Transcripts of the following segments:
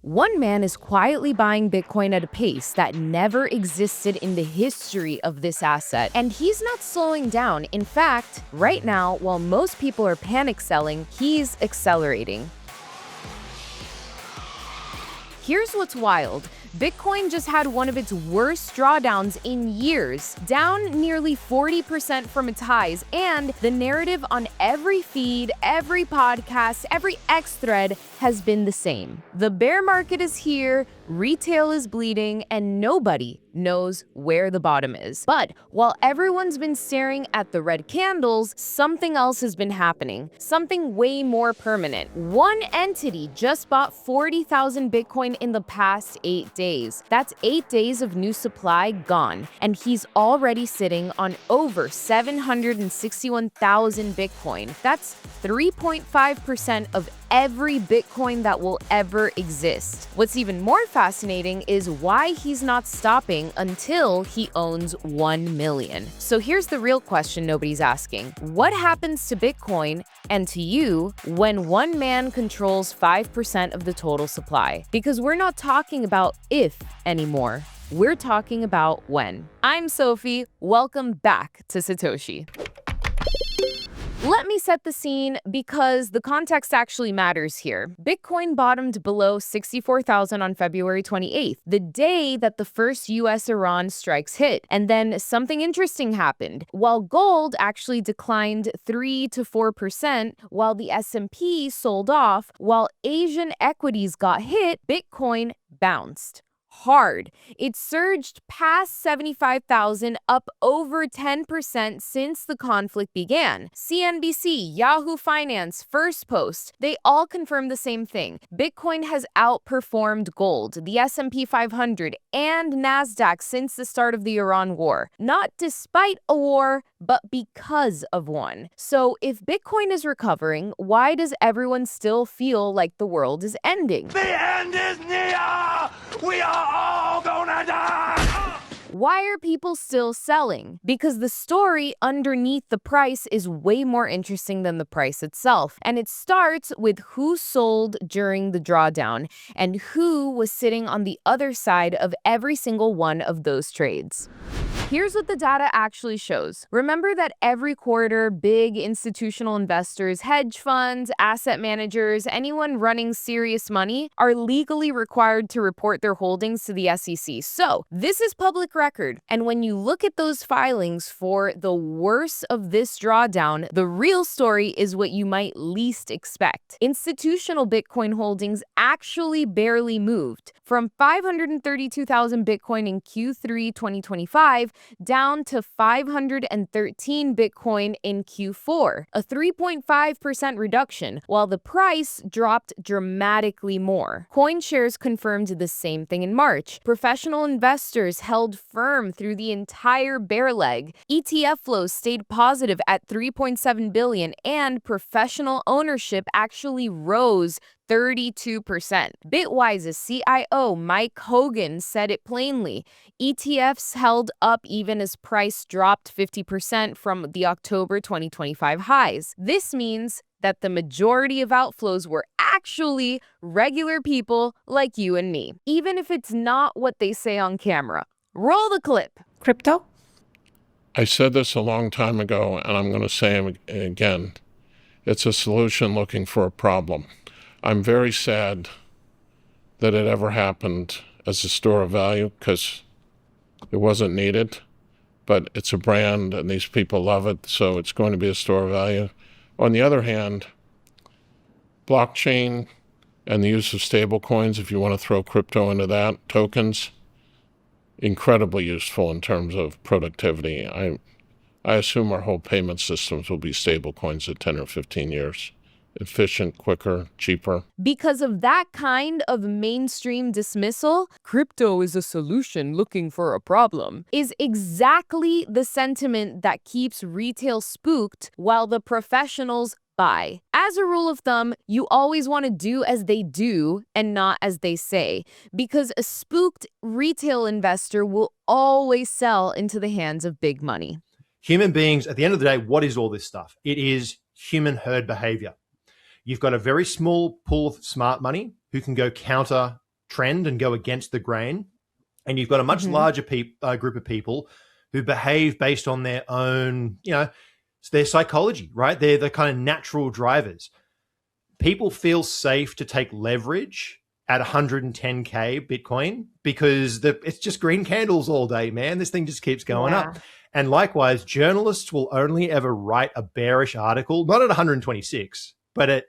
One man is quietly buying Bitcoin at a pace that never existed in the history of this asset, and he's not slowing down. In fact, right now, while most people are panic selling, he's accelerating. Here's what's wild. Bitcoin just had one of its worst drawdowns in years, down nearly 40% from its highs, and the narrative on every feed, every podcast, every X thread has been the same. The bear market is here, retail is bleeding, and nobody knows where the bottom is. But while everyone's been staring at the red candles, something else has been happening, something way more permanent. One entity just bought 40,000 Bitcoin in the past 8 days. That's 8 days of new supply gone, and he's already sitting on over 761,000 Bitcoin. That's 3.5% of every Bitcoin that will ever exist. What's even more fascinating is why he's not stopping until he owns 1 million. So here's the real question nobody's asking. What happens to Bitcoin and to you when one man controls 5% of the total supply? Because we're not talking about if anymore. We're talking about when. I'm Sophie. Welcome back to Satoshi. Let me set the scene because the context actually matters here. Bitcoin bottomed below 64,000 on February 28th, the day that the first US-Iran strikes hit. And then something interesting happened. While gold actually declined 3 to 4%, while the S&P sold off, while Asian equities got hit, Bitcoin bounced hard. It surged past 75,000, up over 10% since the conflict began. CNBC, Yahoo Finance, First Post, they all confirm the same thing. Bitcoin has outperformed gold, the S&P 500, and NASDAQ since the start of the Iran war. Not despite a war, but because of one. So if Bitcoin is recovering, why does everyone still feel like the world is ending? The end is near! We are all gonna die! Why are people still selling? Because the story underneath the price is way more interesting than the price itself. And it starts with who sold during the drawdown and who was sitting on the other side of every single one of those trades. Here's what the data actually shows. Remember that every quarter, big institutional investors, hedge funds, asset managers, anyone running serious money are legally required to report their holdings to the SEC. So this is public record. And when you look at those filings for the worst of this drawdown, the real story is what you might least expect. Institutional Bitcoin holdings actually barely moved from 532,000 Bitcoin in Q3 2025 down to 513 Bitcoin in Q4, a 3.5% reduction, while the price dropped dramatically more. CoinShares confirmed the same thing in March. Professional investors held firm through the entire bear leg. ETF flows stayed positive at 3.7 billion, and professional ownership actually rose 32%. Bitwise's CIO Mike Hogan said it plainly. ETFs held up even as price dropped 50% from the October 2025 highs. This means that the majority of outflows were actually regular people like you and me, even if it's not what they say on camera. Roll the clip. Crypto? I said this a long time ago, and I'm going to say it again. It's a solution looking for a problem. I'm very sad that it ever happened as a store of value because it wasn't needed, but it's a brand and these people love it, so it's going to be a store of value. On the other hand, blockchain and the use of stable coins, if you want to throw crypto into that, tokens, incredibly useful in terms of productivity. I assume our whole payment systems will be stable coins at 10 or 15 years. Efficient, quicker, cheaper. Because of that kind of mainstream dismissal, crypto is a solution looking for a problem, is exactly the sentiment that keeps retail spooked while the professionals buy. As a rule of thumb, you always want to do as they do and not as they say, because a spooked retail investor will always sell into the hands of big money. Human beings, at the end of the day, what is all this stuff? It is human herd behavior. You've got a very small pool of smart money who can go counter trend and go against the grain. And you've got a much larger group of people who behave based on their own, their psychology, right? They're the kind of natural drivers. People feel safe to take leverage at 110K Bitcoin because it's just green candles all day, man. This thing just keeps going up. And likewise, journalists will only ever write a bearish article, not at 126, but at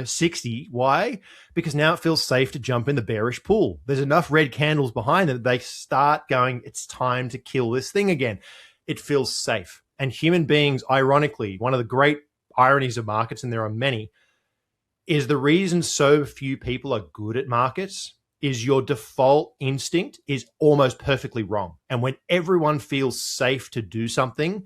60. Why? Because now it feels safe to jump in the bearish pool. There's enough red candles behind them that they start going, it's time to kill this thing again. It feels safe. And human beings, ironically, one of the great ironies of markets, and there are many, is the reason so few people are good at markets is your default instinct is almost perfectly wrong. And when everyone feels safe to do something,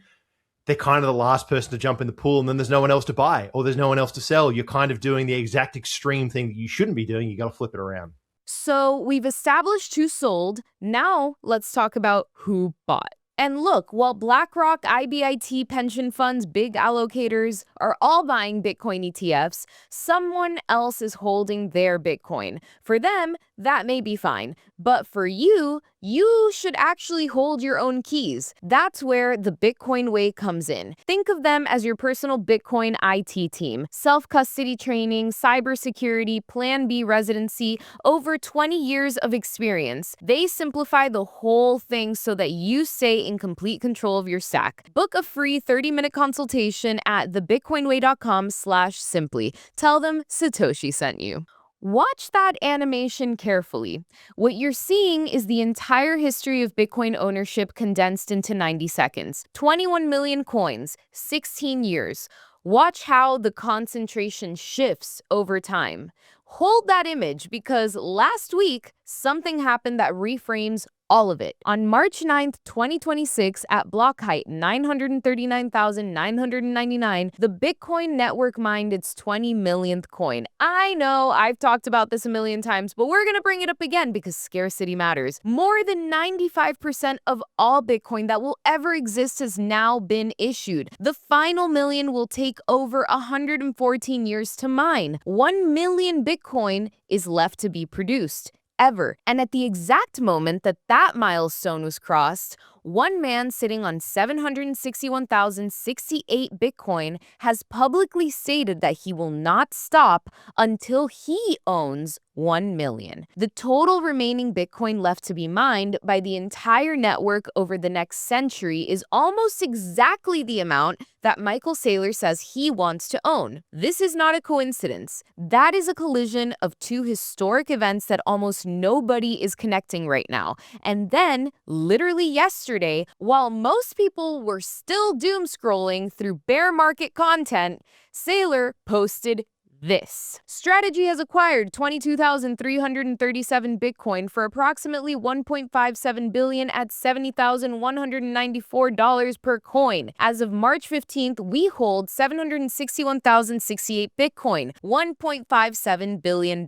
they're kind of the last person to jump in the pool, and then there's no one else to buy or there's no one else to sell. You're kind of doing the exact extreme thing that you shouldn't be doing. You got to flip it around. So we've established who sold. Now let's talk about who bought. And look, while BlackRock, IBIT, pension funds, big allocators are all buying Bitcoin ETFs, someone else is holding their Bitcoin. For them, that may be fine. But for you, you should actually hold your own keys. That's where the Bitcoin way comes in. Think of them as your personal Bitcoin IT team. Self-custody training, cybersecurity, Plan B residency, over 20 years of experience. They simplify the whole thing so that you stay in complete control of your stack. Book a free 30-minute consultation at thebitcoinway.com/simply. Tell them Satoshi sent you. Watch that animation carefully. What you're seeing is the entire history of Bitcoin ownership condensed into 90 seconds. 21 million coins, 16 years. Watch how the concentration shifts over time. Hold that image because last week, something happened that reframes all of it. On March 9th, 2026, at block height 939,999, the Bitcoin network mined its 20 millionth coin. I know I've talked about this a million times, but we're gonna bring it up again because scarcity matters. More than 95% of all Bitcoin that will ever exist has now been issued. The final million will take over 114 years to mine. 1 million Bitcoin is left to be produced. Ever. And at the exact moment that that milestone was crossed, one man sitting on 761,068 Bitcoin has publicly stated that he will not stop until he owns 1 million. The total remaining Bitcoin left to be mined by the entire network over the next century is almost exactly the amount that Michael Saylor says he wants to own. This is not a coincidence. That is a collision of two historic events that almost nobody is connecting right now. And then, literally yesterday, while most people were still doom scrolling through bear market content, Saylor posted this. Strategy has acquired 22,337 Bitcoin for approximately $1.57 billion at $70,194 per coin. As of March 15th, we hold 761,068 Bitcoin, $1.57 billion.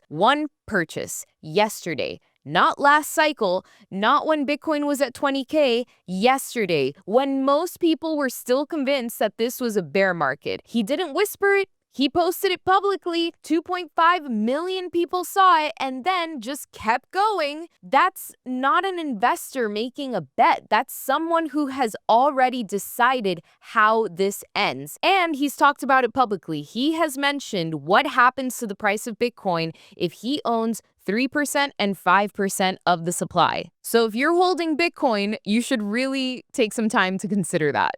One purchase yesterday. Not last cycle, not when Bitcoin was at 20K, yesterday, when most people were still convinced that this was a bear market. He didn't whisper it. He posted it publicly, 2.5 million people saw it, and then just kept going. That's not an investor making a bet. That's someone who has already decided how this ends. And he's talked about it publicly. He has mentioned what happens to the price of Bitcoin if he owns 3% and 5% of the supply. So if you're holding Bitcoin, you should really take some time to consider that.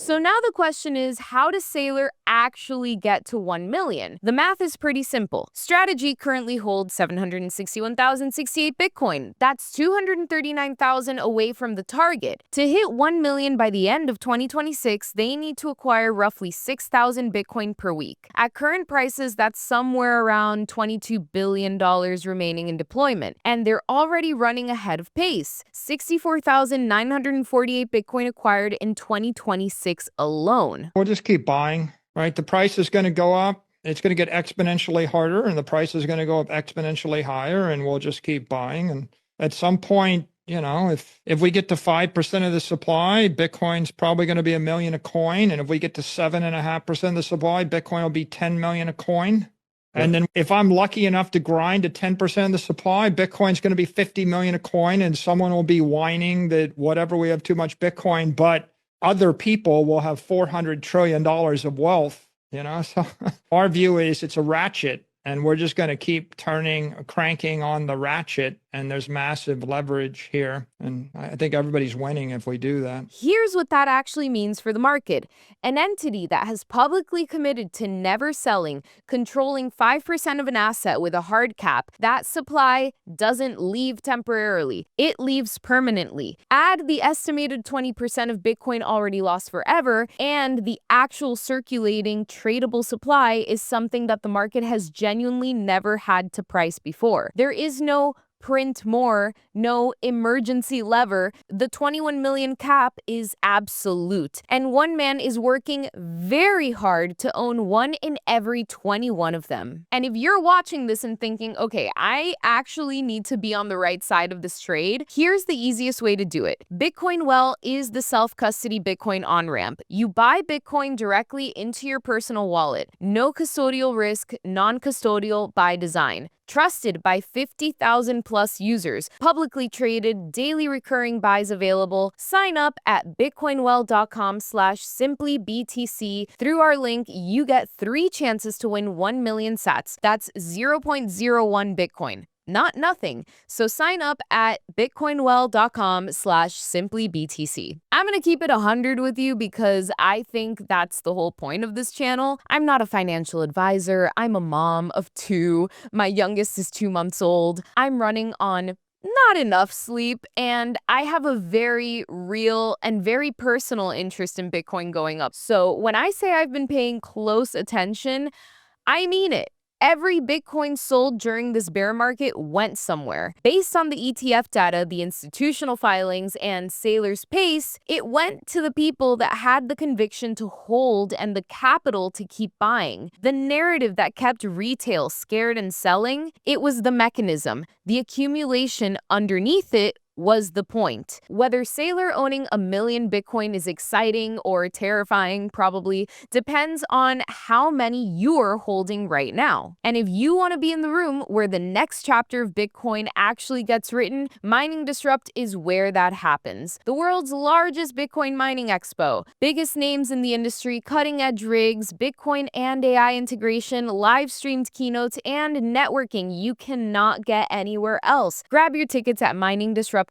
So now the question is, how does Saylor actually get to 1 million? The math is pretty simple. Strategy currently holds 761,068 Bitcoin. That's 239,000 away from the target. To hit 1 million by the end of 2026, they need to acquire roughly 6,000 Bitcoin per week. At current prices, that's somewhere around $22 billion remaining in deployment. And they're already running ahead of pace. 64,948 Bitcoin acquired in 2026 alone. We'll just keep buying, right? The price is going to go up. It's going to get exponentially harder, and the price is going to go up exponentially higher, and we'll just keep buying. And at some point, if we get to 5% of the supply, Bitcoin's probably going to be $1 million a coin. And if we get to 7.5% of the supply, Bitcoin will be 10 million a coin. And then if I'm lucky enough to grind to 10% of the supply, Bitcoin's going to be 50 million a coin, and someone will be whining that whatever, we have too much Bitcoin, but other people will have $400 trillion of wealth, So our view is it's a ratchet, and we're just going to keep cranking on the ratchet, and there's massive leverage here. And I think everybody's winning if we do that. Here's what that actually means for the market. An entity that has publicly committed to never selling, controlling 5% of an asset with a hard cap, that supply doesn't leave temporarily. It leaves permanently. Add the estimated 20% of Bitcoin already lost forever, and the actual circulating tradable supply is something that the market has genuinely never had to price before. There is no print more, no emergency lever. The 21 million cap is absolute. And one man is working very hard to own one in every 21 of them. And if you're watching this and thinking, okay, I actually need to be on the right side of this trade, here's the easiest way to do it. Bitcoin Well is the self-custody Bitcoin on-ramp. You buy Bitcoin directly into your personal wallet. No custodial risk, non-custodial by design. Trusted by 50,000 plus users, publicly traded, daily recurring buys available. Sign up at bitcoinwell.com/simplybtc. Through our link, you get 3 chances to win 1 million sats. That's 0.01 Bitcoin. Not nothing. So sign up at bitcoinwell.com/simplybtc. I'm going to keep it 100 with you because I think that's the whole point of this channel. I'm not a financial advisor. I'm a mom of 2. My youngest is 2 months old. I'm running on not enough sleep, and I have a very real and very personal interest in Bitcoin going up. So when I say I've been paying close attention, I mean it. Every Bitcoin sold during this bear market went somewhere. Based on the ETF data, the institutional filings, and Saylor's pace, it went to the people that had the conviction to hold and the capital to keep buying. The narrative that kept retail scared and selling, it was the mechanism. The accumulation underneath it was the point. Whether Saylor owning 1 million Bitcoin is exciting or terrifying probably depends on how many you're holding right now. And if you want to be in the room where the next chapter of Bitcoin actually gets written, Mining Disrupt is where that happens. The world's largest Bitcoin mining expo. Biggest names in the industry, cutting-edge rigs, Bitcoin and AI integration, live-streamed keynotes, and networking you cannot get anywhere else. Grab your tickets at miningdisrupt.com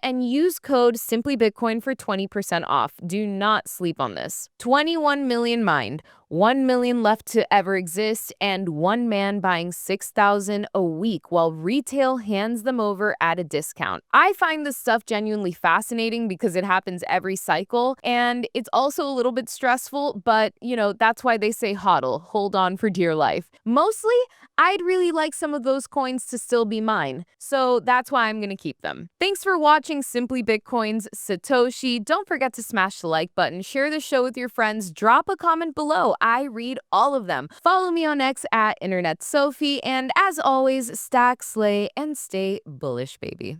and use code SimplyBitcoin for 20% off. Do not sleep on this. 21 million mined, 1 million left to ever exist, and one man buying 6,000 a week while retail hands them over at a discount. I find this stuff genuinely fascinating because it happens every cycle, and it's also a little bit stressful, but that's why they say hodl, hold on for dear life. Mostly, I'd really like some of those coins to still be mine, so that's why I'm gonna keep them. Thanks for watching Simply Bitcoin's Satoshi. Don't forget to smash the like button, share the show with your friends, drop a comment below. I read all of them. Follow me on X at InternetSophie, and as always, stack, slay, and stay bullish, baby.